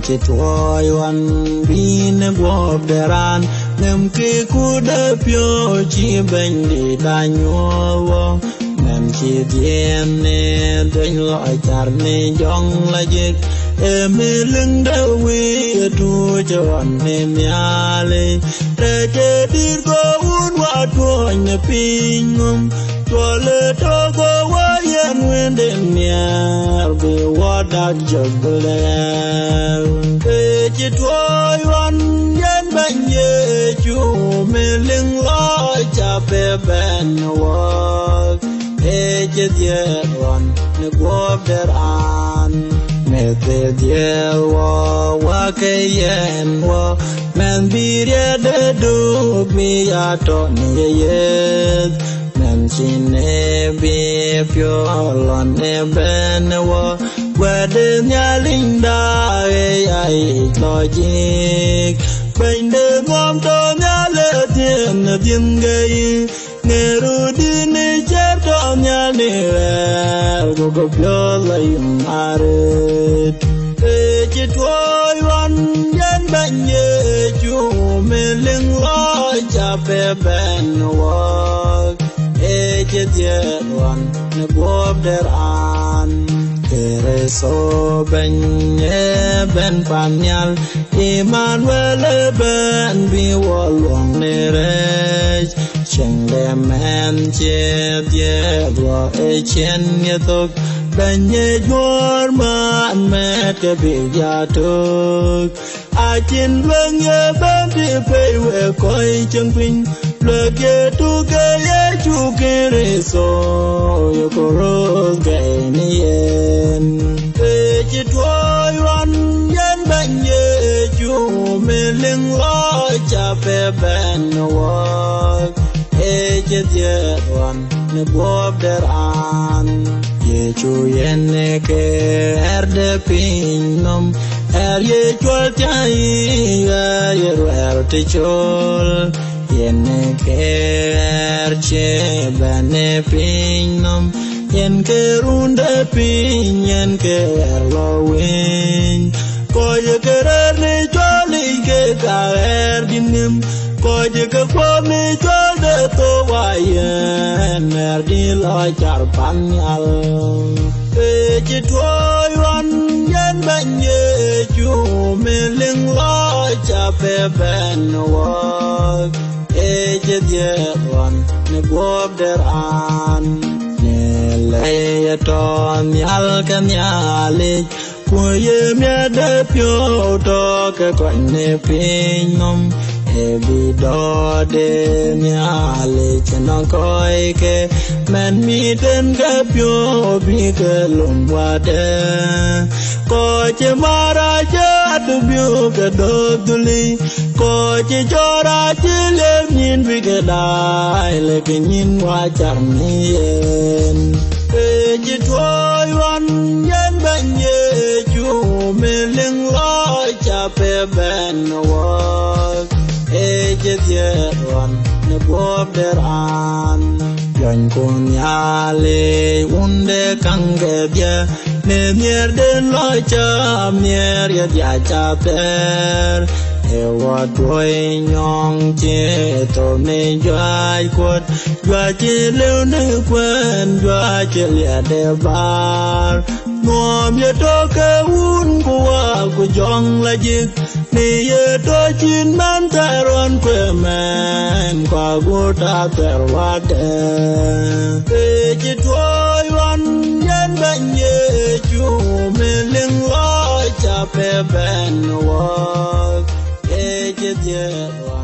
chỉ thôiวันbiên bộp đè ran ngầm kê cú đỡ piêu chỉ bên đi đa nhua ngầm chỉ điên nè đánh loại chặt nè dòng la dịch em lưng đau quê tu cho anh em nhà lê để chơi đi có uốn qua tua nhà pin ngom tua lê to có quá yên nguyên đêm nhà về qua đã chợt lê để chỉ thôiวันyên bên ye chú mê lưng lo cha bè bên wa để chỉ điênวันnước bọp đè ran me te dio wa ke yen wa men bi de du bi ya to ni ye men chin ne bi pyo lon ne ben wa de nya linh da ai logic bên de ngom to nya le tiên gay nghe ru đi ne chép to nya ne go pyo lai are chỉ thôiวันยันบัญญัติจูเมลิงลอยจะเป็นเป็นวักจะเดียดวันนบวบเดรานเกเรโซบัญญัติเป็นปัญญาอิมานเวลเป็นบิวลวงเนเรชเชิงเดแมนเจเดียดว่าเช่นยตุกben ye jor man me ke bi ya tuk a chin leng ye ben di pe we koi chung pin le ke tu ke ye chu ke re so yo ko ro ke ni yen e chi twoi wan yen ben ye chu me leng lo cha pe ben wa e che ye wan ne bob der an chu yen ke de pinom ye chol tai ye te chol yen ke che bane pinom yen ke runde pin yen ke lowin ko ye ke ne choli ke ka dinim ko ye ke ne chol de to wayen di lo char panyal chỉ thôiวันยันบัญญัติจูเมลิงลอยจะเป็นวักจะเดียดวันในบวบเดรานเนี่ยเลยตอนยัลกันยาลิคุยเมียเดือดอยู่ตัวก็ก่อนในพิงมbi do de nya le chana koi ke man mi den ka pyo bi ke lum wa de ko che mara cha du byo ke do duli ko che chora che le nyin bi ke dai le ke nyin wa cham ni en che thoi wan yen ban ye chu me ling lo cha pe ben waจะเดียดวันในบวบเดรานย้อนกุญยาเลวุนเดกังเกเดียเนียร์เดินลอยจามเนียร์ยาดยาจับเตอร์เอวด้วยยองเจตัวไม่ย้ายกดย้ายเจเลี้ยวนึกเพื่อนย้ายเจเลียเดบาร์มัวเมียตัวเกวุนกูว่ากูยองละยึกนี่เยตัวจินมันแต่รอนเพื่อแมนกว่ากูตาแต่ว่าเดจิตวยวันยันบัญญัติจูเมลิงลอยจะเป็นวันจะเดียด